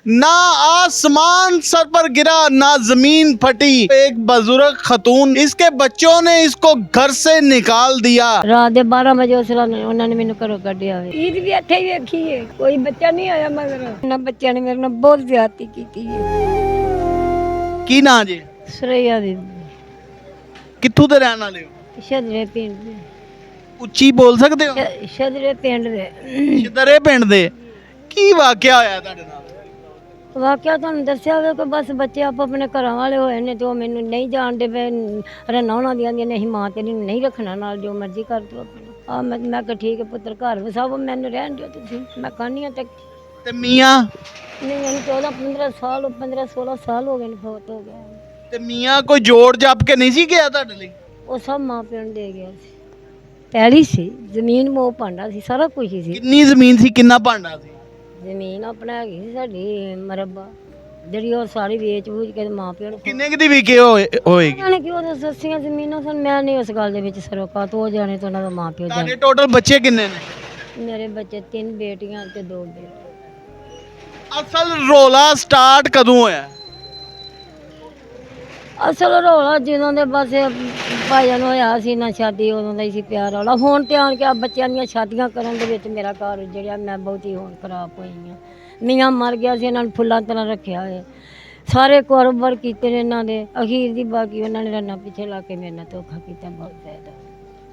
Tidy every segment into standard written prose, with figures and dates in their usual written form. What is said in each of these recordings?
ना आसमान सर पर गिरा ना जमीन फटी। एक बुजुर्ग खतून, इसके बच्चों ने इसको घर से निकाल दिया। रात ਦੇ 12 ਵਜੇ ਉਹਨਾਂ ਨੇ ਮੈਨੂੰ ਘਰੋਂ ਕੱਢਿਆ ਵੇ। ਈਦ ਵੀ ਇੱਥੇ ਹੀ ਵੇਖੀ ਏ, ਕੋਈ ਬੱਚਾ ਨਹੀਂ ਆਇਆ ਮਗਰ। ਇਹਨਾਂ ਬੱਚਿਆਂ ਨੇ ਮੇਰੇ ਨਾਲ ਬਹੁਤ ਜ਼ਿਆਦਤੀ ਕੀਤੀ ਏ। ਕੀ ਨਾਂ ਜੀ? ਸਰਈਆ ਦੀ ਕਿੱਥੋਂ ਦੇ ਰਹਿਣ ਵਾਲੇ ਹੋ? ਸ਼ਦਰੇ ਪਿੰਡ ਦੇ। ਉੱਚੀ ਬੋਲ ਸਕਦੇ ਹੋ? ਸ਼ਦਰੇ ਪਿੰਡ ਦੇ। ਸ਼ਿਦਰੇ ਪਿੰਡ ਦੇ। ਕੀ ਵਾਕਿਆ ਹੋਇਆ ਤੁਹਾਡੇ ਨਾਲ? ਵਾਕਿਆ ਤੁਹਾਨੂੰ ਦੱਸਿਆ ਵੇ ਕਿ ਬਸ ਬੱਚੇ ਆਪ ਆਪਣੇ ਘਰਾਂ ਵਾਲੇ ਹੋਏ ਨੇ ਤੇ ਉਹ ਮੈਨੂੰ ਨਹੀਂ ਜਾਣਦੇ ਪਏ। ਰਨਾਉਣਾ ਦੀਆਂ ਨਹੀਂ, ਮਾਂ ਤੇਰੀ ਨੂੰ ਨਹੀਂ ਰੱਖਣਾ ਨਾਲ, ਜੋ ਮਰਜ਼ੀ ਕਰ ਦਿਓ ਆਪਣਾ। ਮੈਂ ਕਿਹਾ ਠੀਕ ਹੈ ਪੁੱਤਰ, ਘਰ ਵਸਾਓ, ਮੈਨੂੰ ਰਹਿਣ ਦਿਓ ਤੁਸੀਂ, ਮੈਂ ਖਾਣੀ ਆ। ਤੇ ਮੀਆਂ? ਨਹੀਂ, ਮੈਨੂੰ 15 16 ਸਾਲ ਹੋ ਗਏ ਨੇ, ਫੌਤ ਹੋ ਗਿਆ। ਤੇ ਮੀਆਂ ਕੋਈ ਜੋੜ ਜੱਪ ਕੇ ਨਹੀਂ ਸੀ ਗਿਆ ਤੁਹਾਡੇ ਲਈ? ਉਹ ਸਭ ਮਾਂ ਪਿਓ ਨੂੰ ਦੇ ਗਿਆ ਸੀ। ਪੈਲੀ ਸੀ, ਜ਼ਮੀਨ ਮੋਹ ਭਾਂਡਾ ਸੀ, ਸਾਰਾ ਕੁਝ ਹੀ ਸੀ। ਕਿੰਨੀ ਜ਼ਮੀਨ ਸੀ, ਕਿੰਨਾ ਭਾਂਡਾ ਸੀ? ਜ਼ਮੀਨ ਆਪਣਾ ਹੈਗੀ ਸੀ ਸਾਡੀ ਮਰਬਾ, ਜਿਹੜੀ ਉਹ ਸਾਰੀ ਵੇਚ ਵੂਚ ਕੇ ਮਾਂ ਪਿਓ ਨੂੰ। ਕਿੰਨੇ ਦੀ ਵਿਕੇ ਹੋਏਗੀ? ਜਾਣੇ ਕਿ ਉਹ ਸੱਸੀਆਂ ਜ਼ਮੀਨਾਂ ਸਨ, ਮੈਂ ਨਹੀਂ ਉਸ ਗੱਲ ਦੇ ਵਿੱਚ ਸਰੋਕਾਤ ਹੋ ਜਾਣੇ ਤੋਂ ਉਹਨਾਂ ਦਾ ਮਾਂ ਪਿਓ ਤੁਹਾਡੇ ਜਾਣੇ। ਟੋਟਲ ਬੱਚੇ ਕਿੰਨੇ ਨੇ? ਮੇਰੇ ਬੱਚੇ 3 ਬੇਟੀਆਂ ਤੇ 2 ਬੇਟੇ। ਅਸਲ ਰੋਲਾ ਸਟਾਰਟ ਕਦੋਂ ਹੋਇਆ? ਅਸਲ ਰੌਲਾ ਜਦੋਂ ਦੇ ਬਸ ਭਾਈਆਂ ਨੂੰ ਹੋਇਆ ਸੀ ਨਾ ਸ਼ਾਦੀ, ਉਦੋਂ ਦਾ ਹੀ ਸੀ ਪਿਆਰ ਵਾਲਾ। ਹੁਣ ਤੇ ਆਣ ਕੇ ਆ ਬੱਚਿਆਂ ਦੀਆਂ ਸ਼ਾਦੀਆਂ ਕਰਨ ਦੇ ਵਿੱਚ ਮੇਰਾ ਘਰ ਉਜੜਿਆ। ਮੈਂ ਬਹੁਤੀ ਹੁਣ ਖਰਾਬ ਹੋਈ ਹਾਂ। ਮੀਆਂ ਮਰ ਗਿਆ ਸੀ, ਇਹਨਾਂ ਨੂੰ ਫੁੱਲਾਂ ਤਰ੍ਹਾਂ ਰੱਖਿਆ ਹੋਇਆ। ਸਾਰੇ ਕਾਰੋਬਾਰ ਕੀਤੇ ਨੇ ਇਹਨਾਂ ਦੇ, ਅਖੀਰ ਦੀ ਬਾਕੀ ਉਹਨਾਂ ਨੇ ਰੰਨਾ ਪਿੱਛੇ ਲਾ ਕੇ ਮੇਰੇ ਨਾਲ ਧੋਖਾ ਕੀਤਾ ਬਹੁਤ ਜ਼ਿਆਦਾ।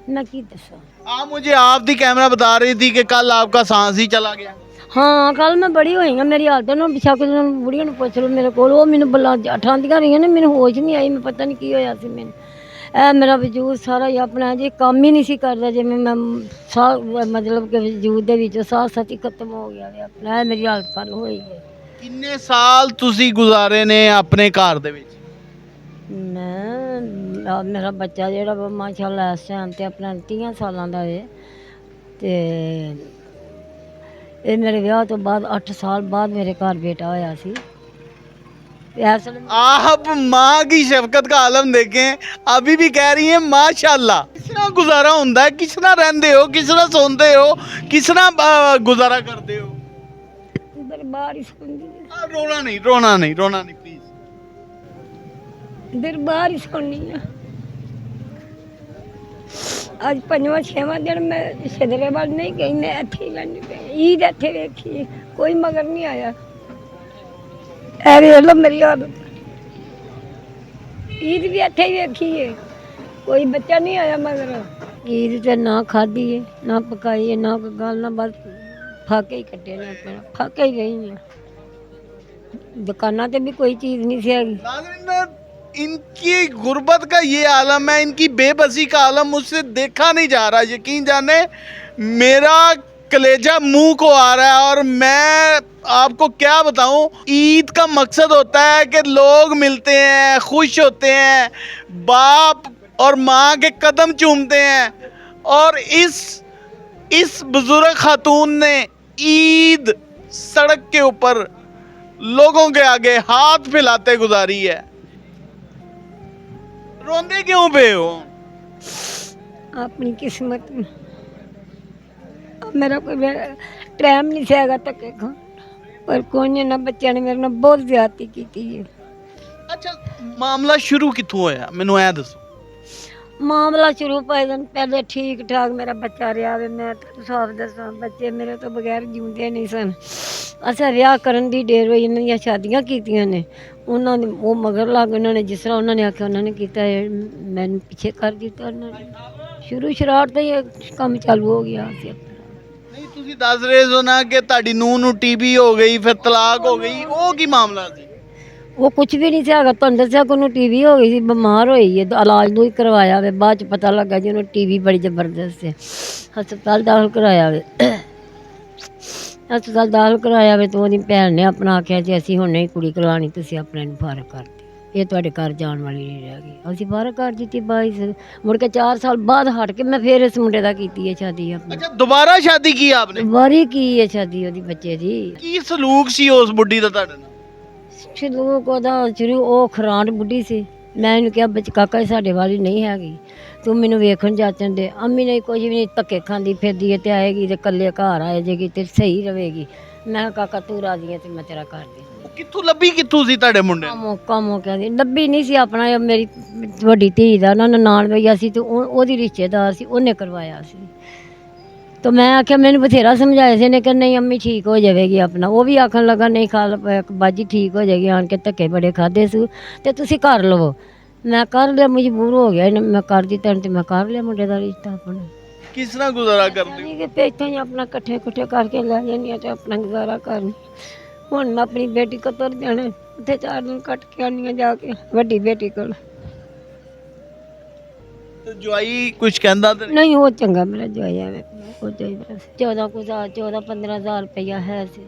मैं की दसा। आप मुझे आप दी कैमरा बता रही थी कि कल आपका सांस ही चला गया। हाँ, कल मैं बड़ी हुई हाँ, मेरी हालत ना बिछा के बुढ़िया पूछ लो मेरे को, मैंने बला उठांदियां रही ने, मैंने होश नहीं आई। मैं पता नहीं की होया सी मैंने। ए मेरा वजूद सारा ही अपना जी काम ही नहीं सी करदा, जिवें मैं साह मतलब कि वजूद दे विच साह सती खत्म हो गया वे अपना। मेरी हालत कल होई है। किन्ने साल तुसी गुजारे ने अपने घर दे विच? मैं मेरा बच्चा जेड़ा माशाअल्लाह इस टाइम ते अपना 30 सालां दा है ते ये मेरे विआह तो बाद 8 साल बाद मेरे घर बेटा होया सी। आप माँ की शफकत का आलम देखें, अभी भी कह रही हैं माशाल्लाह। किस तरह गुजारा होता है, किस तरह रहते हो, किस तरह सोते हो, किस तरह गुजारा करते हो? दरबार ही सुननी, रोना नहीं, रोना नहीं, रोना नहीं प्लीज। दरबार ही सुननी है। आज 5वां 6वां दिन मैं सिदरे वाल नहीं गई, मैं इत्थे ही लैनी पई। ईद इत्थे वेखी, कोई मगर नहीं आया। ऐ वेख लो मेरी हालत। ईद भी इत्थे ही वेखी है, कोई बच्चा नहीं आया मगर। ईद ते ना खाधी है, ना पकाई है, ना कोई गल, ना बस फाके ही कट्टे ने अपने, फाके ही रही हैं। दुकाना ते भी कोई चीज़ नहीं सी। इनकी गुर्बत का ये आलम है, इनकी बेबसी का आलम मुझसे देखा नहीं जा रहा। यकीन जाने मेरा कलेजा मुंह को आ रहा है। और मैं आपको क्या बताऊं, ईद का मकसद होता है कि लोग मिलते हैं, खुश होते हैं, बाप और माँ के कदम चूमते हैं। और इस बुजुर्ग खातून ने ईद सड़क के ऊपर लोगों के आगे हाथ फैलाते गुजारी है। रोंदे क्यों पे हो? अपनी किस्मत में मेरा कोई टाइम नहीं सेगा धक्के खान, पर कोई नहीं ना। बच्चों ने मेरे नाल बहुत ज्यादती की है। अच्छा, मामला शुरू कितों होया, मैनू ऐ दसो। मामला शुरू पहले ठीक ठाक मेरा बच्चा रहा वे। मैं साफ दसा, बच्चे मेरे तो बगैर जींदे नहीं सन। असा विआह करन दी देर होई, इन्हां दी शादियां कीतियां ने, उन्होंने वो मगर लग, उन्होंने जिस तरह उन्होंने आख्या उन्होंने किया, मैंने पीछे कर दिता उन्होंने। शुरू शरारत तो ये काम चालू हो गया। नहीं, तुसी दस रहे हो ना कि ताड़ी नूह नू टीबी हो गई, फिर तलाक हो गई, वो की मामला सी? वो कुछ भी नहीं था। तुहानू दस्सिया कि उन्होंने टीवी हो गई थी, बीमार होई है, इलाज नूं ही करवाया वे। बाद च पता लगा जी उन्होंने टीवी बड़ी जबरदस्त है। हस्पताल दाखिल कराया वे। हस्पताल दाखिल कराया वे तो ओहदी भैन ने अपना आख्या जी असीं हुण नहीं कुड़ी करवानी, तुसीं अपने नूं फारग कर दिओ, ये तुहाडे घर जाण वाली नहीं रह गई। असीं फारग कर दित्ती। 22 मुड़ के 4 साल बाद हट के मैं फिर इस मुंडे दा कीती है शादी अपनी। अच्छा, दोबारा शादी की आपने? बारी की है शादी ओहदी बच्चे दी। की सलूक सी उस बुड्ढी दा तुहाडे नाल? सलूक ओहदा शुरू ਉਹ ਖਰਾਂਟ ਬੁੱਢੀ ਸੀ। ਮੈਂ ਇਹਨੂੰ ਕਿਹਾ ਬੱਚ ਕਾਕਾ ਇਹ ਸਾਡੇ ਵਾਲੀ ਨਹੀਂ ਹੈਗੀ, ਤੂੰ ਮੈਨੂੰ ਵੇਖਣ ਜਾਚਣ ਦੇ। ਅੰਮੀ ਨੇ ਕੁਝ ਵੀ ਨਹੀਂ, ਧੱਕੇ ਖਾਂਦੀ ਫਿਰਦੀ ਹੈ ਤੇ ਆਏਗੀ ਤੇ ਇਕੱਲੇ ਘਰ ਆਏ ਜੇਗੀ ਤੇ ਸਹੀ ਰਵੇਗੀ। ਮੈਂ ਕਿਹਾ ਕਾਕਾ ਤੂੰ ਰਾਜੀ ਹੈ ਤੇ ਮੈਂ ਤੇਰਾ ਕਰ ਦੇ ਉਹ ਕਿੱਥੋਂ ਲੱਭੀ, ਕਿੱਥੋਂ ਸੀ ਤੁਹਾਡੇ ਮੁੰਡੇ ਨੂੰ? ਕੰਮ ਕਹਿੰਦੀ ਲੱਭੀ ਨਹੀਂ ਸੀ ਆਪਣਾ, ਇਹ ਮੇਰੀ ਵੱਡੀ ਧੀ ਦਾ ਉਹਨਾਂ ਨਾਨ ਵਈਆ ਸੀ ਤੇ ਉਹਦੀ ਰਿਸ਼ਤੇਦਾਰ ਸੀ, ਉਹਨੇ ਕਰਵਾਇਆ ਸੀ। ਤਾਂ ਮੈਂ ਆਖਿਆ, ਮੈਨੂੰ ਬਥੇਰਾ ਸਮਝਾਇਆ ਸੀ ਨੇ ਕਿ ਨਹੀਂ ਅੰਮੀ ਠੀਕ ਹੋ ਜਾਵੇਗੀ ਆਪਣਾ। ਉਹ ਵੀ ਆਖਣ ਲੱਗਾ ਨਹੀਂ ਬਾਜੀ ਠੀਕ ਹੋ ਜਾਏਗੀ, ਆਣ ਕੇ ਧੱਕੇ ਬੜੇ ਖਾਦੇ ਸੀ ਤੇ ਤੁਸੀਂ ਕਰ ਲਵੋ। ਮੈਂ ਕਰ ਲਿਆ, ਮਜਬੂਰ ਹੋ ਗਿਆ ਮੈਂ ਕਰ ਦਿੱਤਾ ਤੇ ਮੈਂ ਕਰ ਲਿਆ ਮੁੰਡੇ ਦਾ ਰਿਸ਼ਤਾ ਆਪਣਾ। ਕਿਸ ਤਰ੍ਹਾਂ ਗੁਜ਼ਾਰਾ ਕਰਦੇ ਹੋ? ਨਹੀਂ ਕਿ ਪੈਸੇ ਹੀ ਆਪਣਾ ਇਕੱਠੇ ਕਰਕੇ ਲੈ ਜਾਂਦੀ ਹਾਂ ਤੇ ਆਪਣਾ ਗੁਜ਼ਾਰਾ ਕਰਨੀ। ਹੁਣ ਮੈਂ ਆਪਣੀ ਬੇਟੀ ਕੋਲ ਤੁਰ ਜਾਣਾ, ਉੱਥੇ 4 ਦਿਨ ਕੱਟ ਕੇ ਆਉਣੀ ਜਾ ਕੇ ਵੱਡੀ ਬੇਟੀ ਕੋਲ। ਤੇ ਜਵਾਈ ਕੁਝ ਕਹਿੰਦਾ ਤੇ ਨਹੀਂ? ਨਹੀਂ ਉਹ ਚੰਗਾ ਮੇਰਾ ਜਵਾਈ ਐਵੇਂ ਉਹ ਚਾਹੀਦਾ 14-15,000 ਰੁਪਇਆ ਹੈ ਸੀ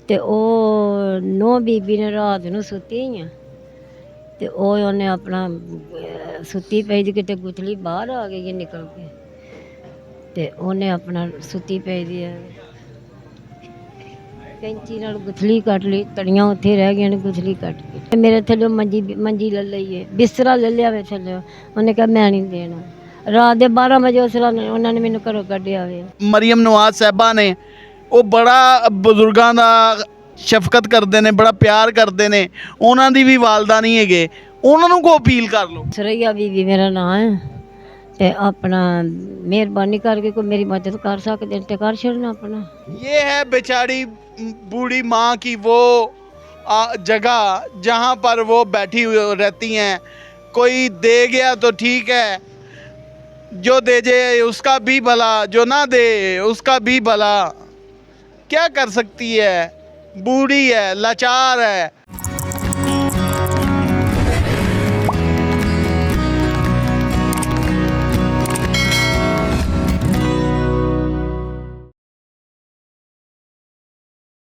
ਤੇ ਉਹ ਨੋ ਬੀਬੀ ਨੇ ਰਾਤ ਨੂੰ ਸੁੱਤੀ ਆ ਤੇ ਉਹਨੇ ਆਪਣਾ ਸੁੱਤੀ ਪਈ ਦੀ ਕਿਤੇ ਗੁੱਥਲੀ ਬਾਹਰ ਆ ਗਈ ਹੈ ਨਿਕਲ ਕੇ ਤੇ ਉਹਨੇ ਆਪਣਾ ਸੁੱਤੀ ਪਈ ਦੀ ਹੈ ਕੈਂਚੀ ਨਾਲ ਗੁੱਥਲੀ ਕੱਟ ਲਈ, ਤੜੀਆਂ ਉੱਥੇ ਰਹਿ ਗਈਆਂ ਨੇ, ਗੁੱਥਲੀ ਕੱਟ ਕੇ ਤੇ ਮੇਰੇ ਥੱਲੇ ਮੰਜੀ ਲੈ ਲਈਏ, ਬਿਸਤਰਾ ਲੈ ਲਿਆ ਵੇ ਥੱਲੇ। ਉਹਨੇ ਕਿਹਾ ਮੈਂ ਨਹੀਂ ਦੇਣਾ। ਰਾਤ ਦੇ 12 ਵਜੇ ਉਹਨਾਂ ਨੇ ਮੈਨੂੰ ਘਰੋਂ ਕੱਢਿਆ ਵੇ। ਮਰੀਮ ਨਵਾਜ਼ ਸਾਹਿਬਾ ਨੇ, ਉਹ ਬੜਾ ਬਜ਼ੁਰਗਾਂ ਦਾ ਸ਼ਫਕਤ ਕਰਦੇ ਨੇ, ਬੜਾ ਪਿਆਰ ਕਰਦੇ ਨੇ। ਉਹਨਾਂ ਦੀ ਵੀ ਵਾਲਦਾ ਨਹੀਂ ਹੈਗੇ, ਉਹਨਾਂ ਨੂੰ ਕੋ ਅਪੀਲ ਕਰ ਲਓ। ਸਰਈਆ ਬੀਬੀ ਮੇਰਾ ਨਾਂ ਹੈ ਤੇ ਆਪਣਾ ਮਿਹਰਬਾਨੀ ਕਰਕੇ ਕੋਈ ਮੇਰੀ ਮਦਦ ਕਰ ਸਕਦੇ ਤੇ ਕਰ ਛੱਡਣਾ ਆਪਣਾ। ये है बेचारी बूढ़ी माँ की वो जगह जहाँ पर वो बैठी हुई रहती हैं। कोई दे गया तो ठीक है, जो दे जाए उसका भी भला, जो ना दे उसका भी भला। क्या कर सकती है, बूढ़ी है, लाचार है,